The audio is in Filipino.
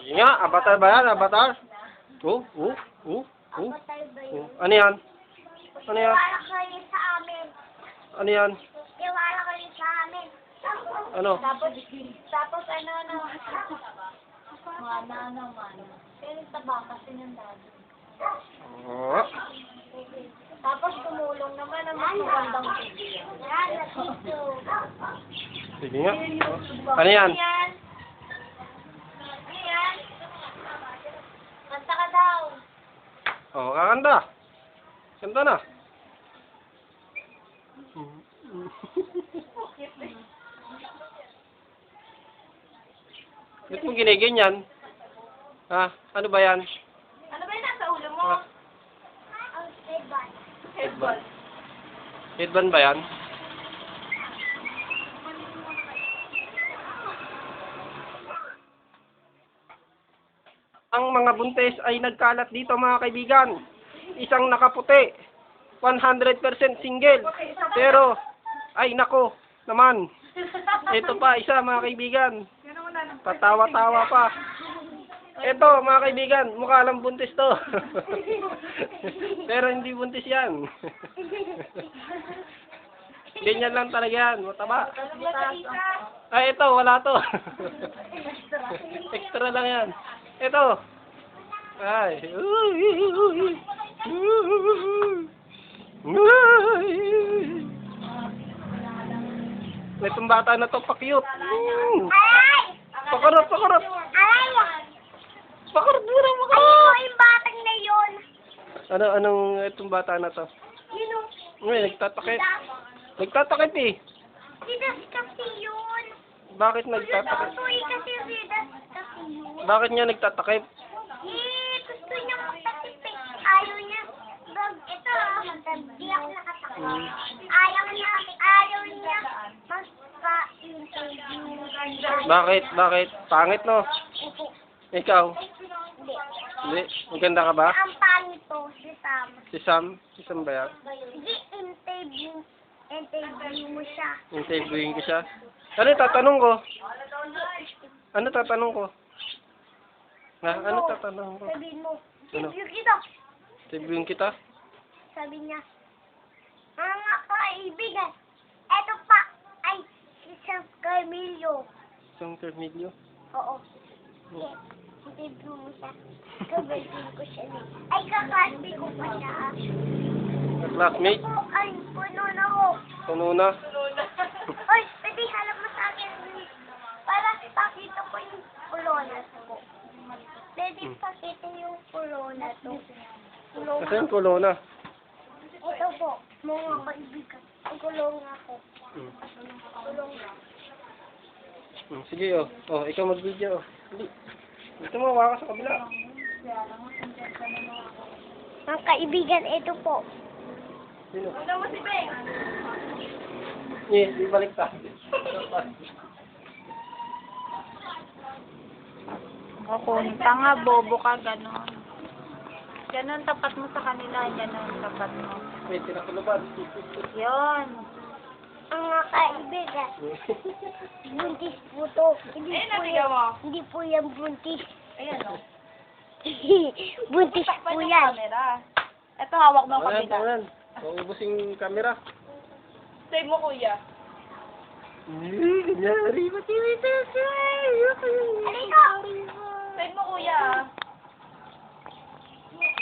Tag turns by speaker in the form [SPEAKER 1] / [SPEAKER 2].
[SPEAKER 1] Sige nga, avatar ba yan? Avatar? Oh.
[SPEAKER 2] Avatar ba yun?
[SPEAKER 1] Ano yan? Ano yan?
[SPEAKER 2] Tiwala kayo sa amin.
[SPEAKER 1] Ano yan?
[SPEAKER 2] Tiwala kayo sa amin.
[SPEAKER 1] Ano?
[SPEAKER 2] Tapos ano. Mana naman. Pero taba kasi ng dado.
[SPEAKER 1] Oh.
[SPEAKER 2] Tapos tumulong naman ang magandang video.
[SPEAKER 1] Sige nga. Ano yan?
[SPEAKER 2] Ano yan? Kanta ka daw.
[SPEAKER 1] Oh, kakanta. Kanta na. Ba't mo giniganyan? Ha? Ano ba yan?
[SPEAKER 2] Ano ba yung nasa ulo mo?
[SPEAKER 1] Ha?
[SPEAKER 2] Ang headband.
[SPEAKER 1] Headband. Headband ba yan? Ang mga buntis ay nagkalat dito mga kaibigan. Isang nakaputi. 100% single. Pero, ay nako naman. Ito pa, isa mga kaibigan. Patawa-tawa pa. Ito mga kaibigan, mukha lang buntis to. Pero hindi buntis yan. Ganyan lang talaga yan, mataba. Ay, ito, wala to. Extra lang yan. Ito. Ay. Itong bata na to, pa-cute.
[SPEAKER 2] Aray!
[SPEAKER 1] Pakurot.
[SPEAKER 2] Aray!
[SPEAKER 1] Pakurot mo na,
[SPEAKER 2] Ano
[SPEAKER 1] pakurot.
[SPEAKER 2] yung batang na yun?
[SPEAKER 1] Anong itong bata na to?
[SPEAKER 2] Yun o.
[SPEAKER 1] Ay, nagtatakip. Nagtatakip eh.
[SPEAKER 2] Ridas kasi yun.
[SPEAKER 1] Bakit nagtatakip?
[SPEAKER 2] Tuloy kasi ridas kasi yun.
[SPEAKER 1] Bakit niya nagtatakip?
[SPEAKER 2] Gusto niya magtakip eh. Ayaw niya. Ito di ako nakatakip. Ayaw niya magpa-interview.
[SPEAKER 1] Bakit? Pangit no? Ikaw?
[SPEAKER 2] Hindi.
[SPEAKER 1] Hindi. Maganda ka ba?
[SPEAKER 2] Ang pangit to, si Sam.
[SPEAKER 1] Si Sam? Si Sam ba yan?
[SPEAKER 2] Hindi, interview mo siya.
[SPEAKER 1] Interviewin ko siya. Ano tatanong ko? Ano tatanong ko? Ha? Ano tatanong ko?
[SPEAKER 2] Sabihin mo,
[SPEAKER 1] Ano?
[SPEAKER 2] interview kita.
[SPEAKER 1] Interviewin kita?
[SPEAKER 2] Sabi niya, mga kaibigan, eto pa ay isang Carmillo.
[SPEAKER 1] Isang Carmillo?
[SPEAKER 2] Oo. Interview mo siya. Gagawin ko siya. Ay, kakasbi ko pa siya.
[SPEAKER 1] Classmate?
[SPEAKER 2] Ay, puno na ko.
[SPEAKER 1] Puno na?
[SPEAKER 2] Oy, pwede halap mo sa akin para pakita ko yung corona ko. Pwede pakita yung corona to.
[SPEAKER 1] Kasi yung corona.
[SPEAKER 2] Ito po, mga kaibigan. Kulong ako. Kulong ako.
[SPEAKER 1] Sige oh. Oh, ikaw mag-video oh. Hindi. Ito mo, waka sa kabila.
[SPEAKER 2] Mga kaibigan, ito po.
[SPEAKER 1] Sino?
[SPEAKER 2] Ano mo si Ben?
[SPEAKER 1] Di balik ta.
[SPEAKER 3] Kung tanga, bobo ka, gano'n. Gano'n tapat mo sa kanila, gano'n tapat mo.
[SPEAKER 1] May tinakuluban.
[SPEAKER 3] Yun.
[SPEAKER 2] Ang mga kaibigan, buntis po to. Hindi po yan buntis.
[SPEAKER 3] Ayan, o.
[SPEAKER 2] Buntis po yan.
[SPEAKER 3] Ito, hawak mo ang
[SPEAKER 1] Tawanan,
[SPEAKER 3] kabila.
[SPEAKER 1] tawanan. Maubos yung camera.
[SPEAKER 3] Save mo, kuya.
[SPEAKER 1] Kunyari, matiwita siya.
[SPEAKER 2] Halika!